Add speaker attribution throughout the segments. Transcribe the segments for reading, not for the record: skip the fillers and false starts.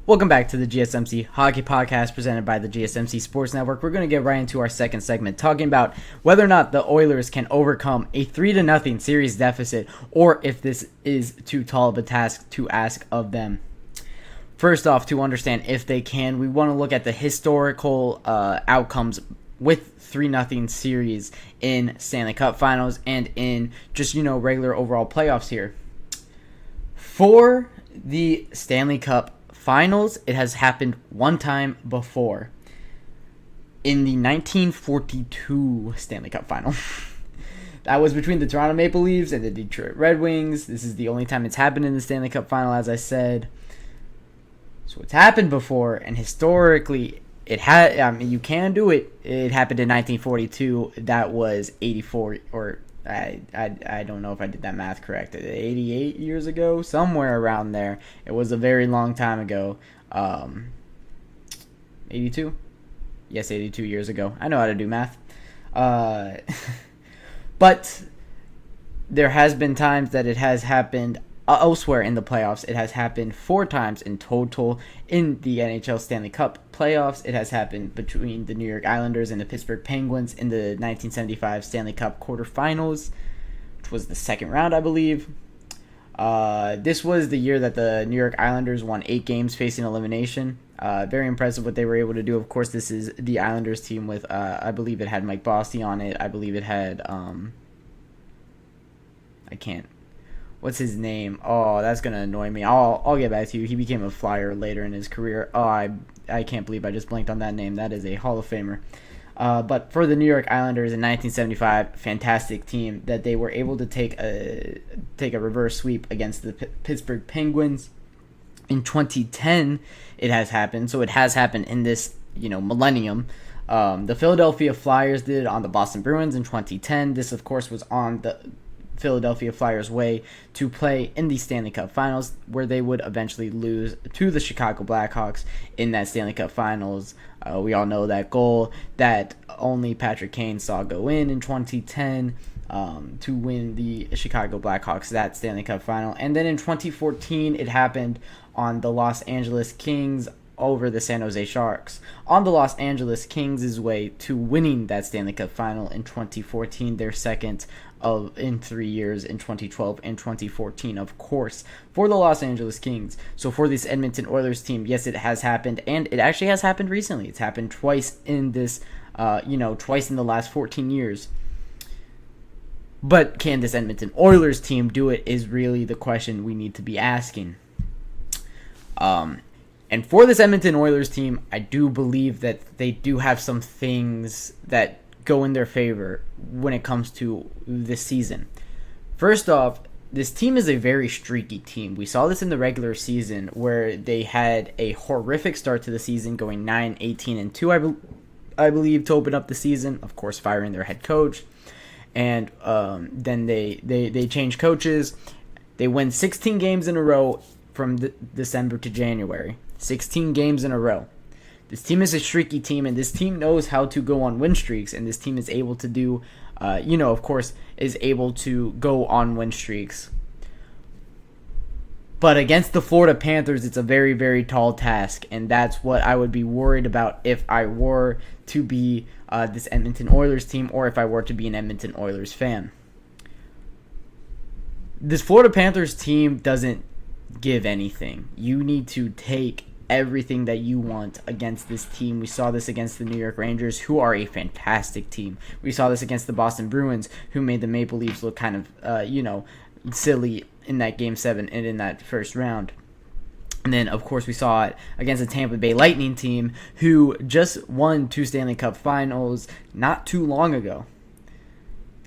Speaker 1: Welcome back to the GSMC Hockey Podcast presented by the GSMC Sports Network. We're going to get right into our second segment, talking about whether or not the Oilers can overcome a 3-0 series deficit, or if this is too tall of a task to ask of them. First off, to understand if they can, we want to look at the historical outcomes with 3-0 series in Stanley Cup Finals and in just, regular overall playoffs here. For the Stanley Cup Finals, it has happened one time before. In the 1942 Stanley Cup Final. That was between the Toronto Maple Leafs and the Detroit Red Wings. This is the only time it's happened in the Stanley Cup Final, as I said. So it's happened before, and historically, you can do it. It happened in 1942. That was 84, or I don't know if I did that math correct. 88 years ago, somewhere around there. It was a very long time ago. 82? Yes, 82 years ago. I know how to do math. But there has been times that it has happened elsewhere in the playoffs. It has happened 4 times in total in the NHL Stanley Cup playoffs. It has happened between the New York Islanders and the Pittsburgh Penguins in the 1975 Stanley Cup quarterfinals, which was the second round, I believe. This was the year that the New York Islanders won 8 games facing elimination. Very impressive what they were able to do. Of course, this is the Islanders team with, I believe it had Mike Bossy on it. I believe it had, what's his name? Oh, that's going to annoy me. I'll get back to you. He became a Flyer later in his career. Oh, I can't believe I just blanked on that name. That is a Hall of Famer. But for the New York Islanders in 1975, fantastic team that they were able to take a reverse sweep against the Pittsburgh Penguins. In 2010, it has happened. So it has happened in this, millennium. The Philadelphia Flyers did it on the Boston Bruins in 2010. This, of course, was on the Philadelphia Flyers' way to play in the Stanley Cup Finals, where they would eventually lose to the Chicago Blackhawks in that Stanley Cup Finals. We all know that goal that only Patrick Kane saw go in 2010 to win the Chicago Blackhawks that Stanley Cup Final. And then in 2014, it happened on the Los Angeles Kings over the San Jose Sharks. On the Los Angeles Kings' way to winning that Stanley Cup Final in 2014, their second in 3 years in 2012 and 2014, of course, for the Los Angeles Kings. So for this Edmonton Oilers team, yes, it has happened, and it actually has happened recently. It's happened twice in this, twice in the last 14 years. But can this Edmonton Oilers team do it is really the question we need to be asking. And for this Edmonton Oilers team, I do believe that they do have some things that go in their favor when it comes to this season. First off, this team is a very streaky team. We saw this in the regular season where they had a horrific start to the season, going 9-18-2, I believe, to open up the season. Of course, firing their head coach. And then they change coaches. They win 16 games in a row from December to January. 16 games in a row. This team is a streaky team, and this team knows how to go on win streaks, and this team is able to do, of course, is able to go on win streaks. But against the Florida Panthers, it's a very, very tall task, and that's what I would be worried about if I were to be this Edmonton Oilers team, or if I were to be an Edmonton Oilers fan. This Florida Panthers team doesn't give anything. You need to take everything that you want against this team. We saw this against the New York Rangers, who are a fantastic team. We saw this against the Boston Bruins, who made the Maple Leafs look kind of, silly in that Game 7 and in that first round. And then, of course, we saw it against the Tampa Bay Lightning team, who just won 2 Stanley Cup Finals not too long ago.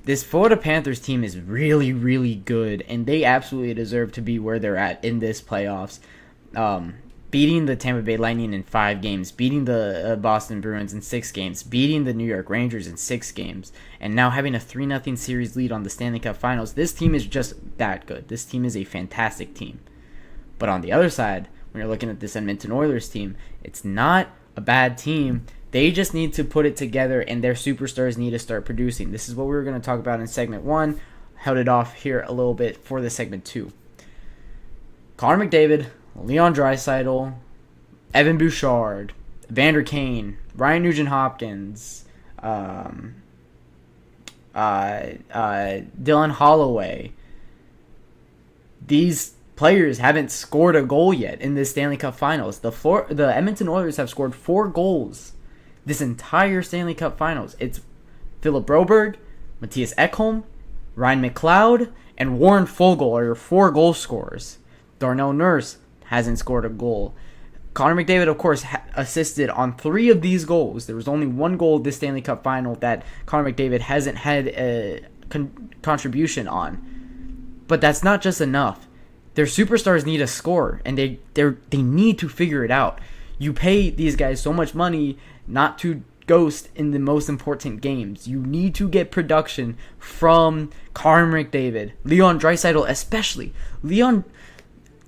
Speaker 1: This Florida Panthers team is really, really good, and they absolutely deserve to be where they're at in this playoffs. Beating the Tampa Bay Lightning in 5 games, beating the Boston Bruins in 6 games, beating the New York Rangers in 6 games, and now having a 3-0 series lead on the Stanley Cup Finals. This team is just that good. This team is a fantastic team. But on the other side, when you're looking at this Edmonton Oilers team, it's not a bad team. They just need to put it together, and their superstars need to start producing. This is what we were going to talk about in segment 1. Held it off here a little bit for the segment 2. Connor McDavid, Leon Draisaitl, Evan Bouchard, Vander Kane, Ryan Nugent-Hopkins, Dylan Holloway. These players haven't scored a goal yet in this Stanley Cup Finals. The Edmonton Oilers have scored 4 goals this entire Stanley Cup Finals. It's Philip Broberg, Matthias Ekholm, Ryan McLeod, and Warren Foegele are your 4 goal scorers. Darnell Nurse hasn't scored a goal. Connor McDavid, of course, assisted on 3 of these goals. There was only 1 goal this Stanley Cup Final that Connor McDavid hasn't had a contribution on. But that's not just enough. Their superstars need a score, and they need to figure it out. You pay these guys so much money not to ghost in the most important games. You need to get production from Connor McDavid, Leon Draisaitl especially.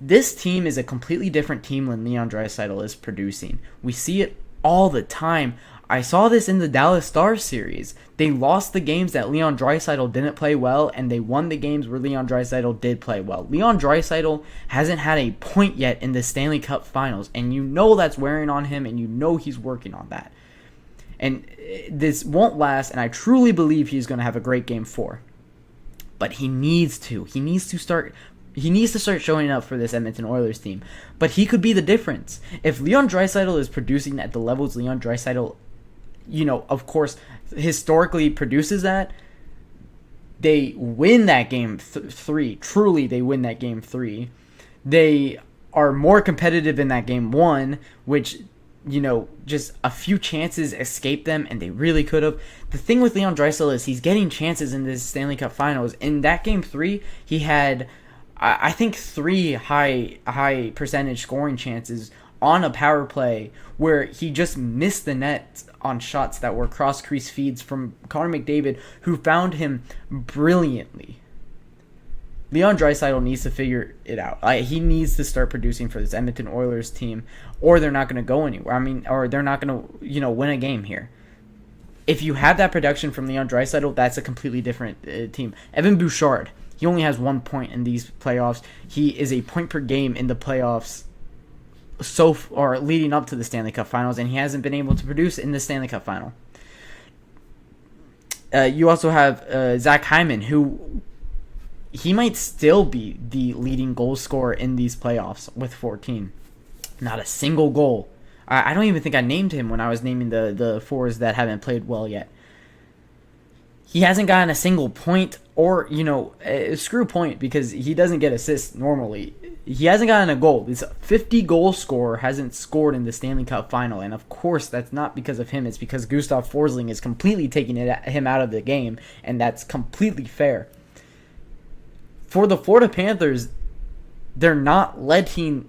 Speaker 1: This team is a completely different team when Leon Draisaitl is producing. We see it all the time. I saw this in the Dallas Stars series. They lost the games that Leon Draisaitl didn't play well, and they won the games where Leon Draisaitl did play well. Leon Draisaitl hasn't had a point yet in the Stanley Cup Finals, and you know that's wearing on him, and you know he's working on that. And this won't last, and I truly believe he's going to have a great Game 4. But he needs to. He needs to start showing up for this Edmonton Oilers team. But he could be the difference. If Leon Draisaitl is producing at the levels Leon Draisaitl, of course, historically produces that, they win that Game 3. Truly, they win that Game 3. They are more competitive in that Game 1, which, just a few chances escaped them, and they really could have. The thing with Leon Draisaitl is he's getting chances in this Stanley Cup Finals. In that Game 3, he had, I think, 3 high percentage scoring chances on a power play where he just missed the net on shots that were cross-crease feeds from Connor McDavid, who found him brilliantly. Leon Draisaitl needs to figure it out. He needs to start producing for this Edmonton Oilers team, or they're not going to go anywhere. Or they're not going to, win a game here. If you have that production from Leon Draisaitl, that's a completely different team. Evan Bouchard, he only has 1 point in these playoffs. He is a point per game in the playoffs or leading up to the Stanley Cup Finals, and he hasn't been able to produce in the Stanley Cup Final. You also have Zach Hyman, who he might still be the leading goal scorer in these playoffs with 14. Not a single goal. I don't even think I named him when I was naming the forwards that haven't played well yet. He hasn't gotten a single point, or, screw point, because he doesn't get assists normally. He hasn't gotten a goal. This 50-goal scorer hasn't scored in the Stanley Cup Final, and of course that's not because of him. It's because Gustav Forsling is completely taking him out of the game, and that's completely fair. For the Florida Panthers, they're not letting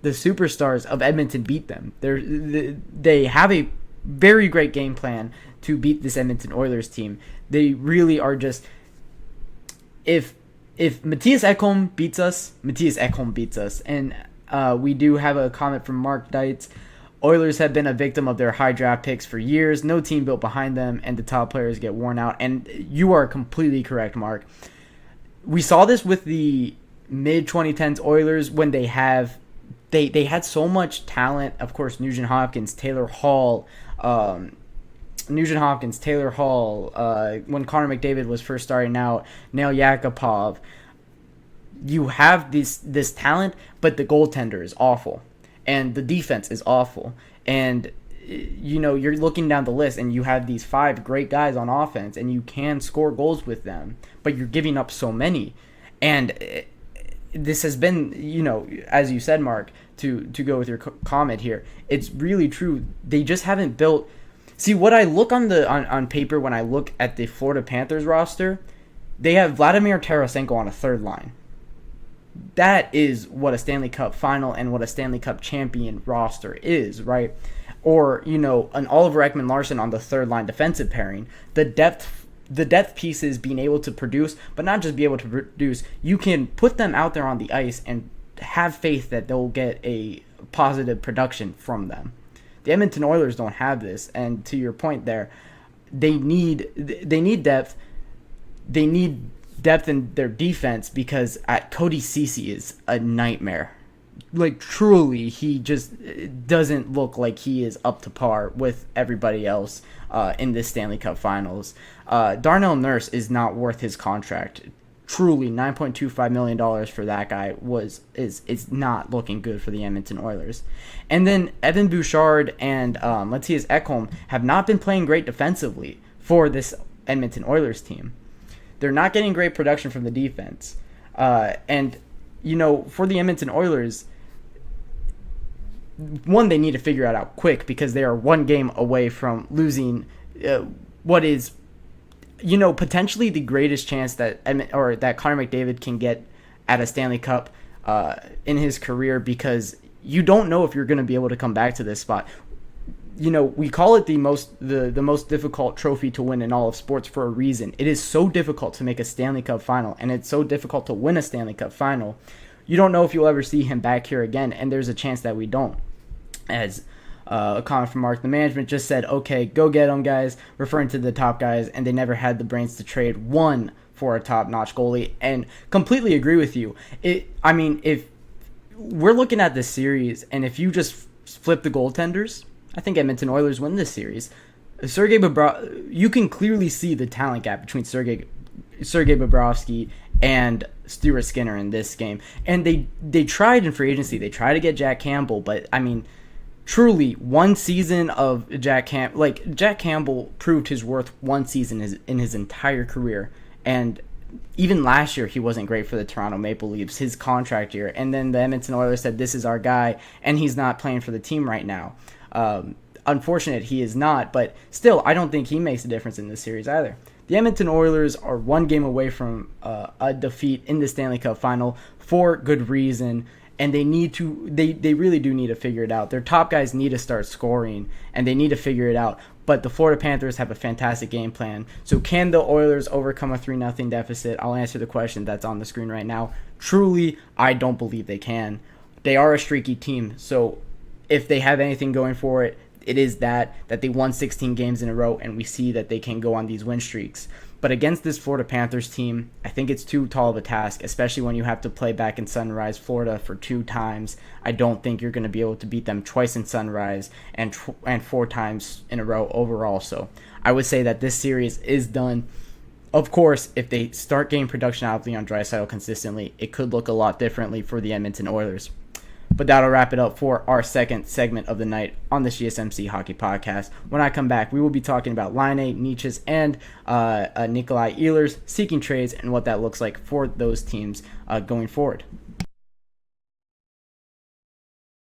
Speaker 1: the superstars of Edmonton beat them. They have a very great game plan to beat this Edmonton Oilers team. They really are just... If Matthias Ekholm beats us, Matthias Ekholm beats us. And we do have a comment from Mark Deitz. Oilers have been a victim of their high draft picks for years. No team built behind them, and the top players get worn out. And you are completely correct, Mark. We saw this with the mid-2010s Oilers when they had so much talent. Of course, Nugent Hopkins, Taylor Hall, when Connor McDavid was first starting out, Nail Yakupov. You have this talent, but the goaltender is awful, and the defense is awful. And, you're looking down the list, and you have these 5 great guys on offense, and you can score goals with them, but you're giving up so many. And this has been, as you said, Mark, to go with your comment here, it's really true. They just haven't built... See, what I look on paper when I look at the Florida Panthers roster, they have Vladimir Tarasenko on a third line. That is what a Stanley Cup Final and what a Stanley Cup champion roster is, right? Or, an Oliver Ekman-Larsson on the third line defensive pairing. The depth pieces being able to produce, but not just be able to produce. You can put them out there on the ice and have faith that they'll get a positive production from them. The Edmonton Oilers don't have this, and to your point there, they need depth. They need depth in their defense because Cody Ceci is a nightmare. like truly, he just doesn't look like he is up to par with everybody else in this Stanley Cup Finals. Darnell Nurse is not worth his contract. Truly, $9.25 million for that guy is not looking good for the Edmonton Oilers. And then Evan Bouchard and Matthias Ekholm have not been playing great defensively for this Edmonton Oilers team. They're not getting great production from the defense. And, for the Edmonton Oilers, one, they need to figure it out quick because they are one game away from losing what is potentially the greatest chance that Connor McDavid can get at a Stanley Cup in his career, because you don't know if you're going to be able to come back to this spot. We call it the most difficult trophy to win in all of sports for a reason. It is so difficult to make a Stanley Cup Final, and it's so difficult to win a Stanley Cup Final. You don't know if you'll ever see him back here again, and there's a chance that we don't. As a comment from Mark, the management just said, okay, go get them, guys, referring to the top guys, and they never had the brains to trade one for a top-notch goalie, and completely agree with you. If we're looking at this series, and if you just flip the goaltenders, I think Edmonton Oilers win this series. You can clearly see the talent gap between Sergei Bobrovsky and Stuart Skinner in this game. And they tried in free agency. They tried to get Jack Campbell, but truly, one season of Jack Campbell proved his worth one season in his entire career. And even last year, he wasn't great for the Toronto Maple Leafs, his contract year. And then the Edmonton Oilers said, this is our guy, and he's not playing for the team right now. Unfortunate he is not, but still, I don't think he makes a difference in this series either. The Edmonton Oilers are one game away from a defeat in the Stanley Cup Final for good reason, and they really do need to figure it out. Their top guys need to start scoring, and they need to figure it out. But the Florida Panthers have a fantastic game plan. So can the Oilers overcome a 3-0 deficit? I'll answer the question that's on the screen right now. Truly, I don't believe they can. They are a streaky team, so if they have anything going for it, it is that they won 16 games in a row, and we see that they can go on these win streaks. But against this Florida Panthers team, I think it's too tall of a task, especially when you have to play back in Sunrise, Florida for 2 times. I don't think you're going to be able to beat them twice in Sunrise and 4 times in a row overall. So I would say that this series is done. Of course, if they start getting production out of Leon Draisaitl consistently, it could look a lot differently for the Edmonton Oilers. But that'll wrap it up for our second segment of the night on the GSMC Hockey Podcast. When I come back, we will be talking about Laine, Nietzsche, and Nikolai Ehlers seeking trades and what that looks like for those teams going forward.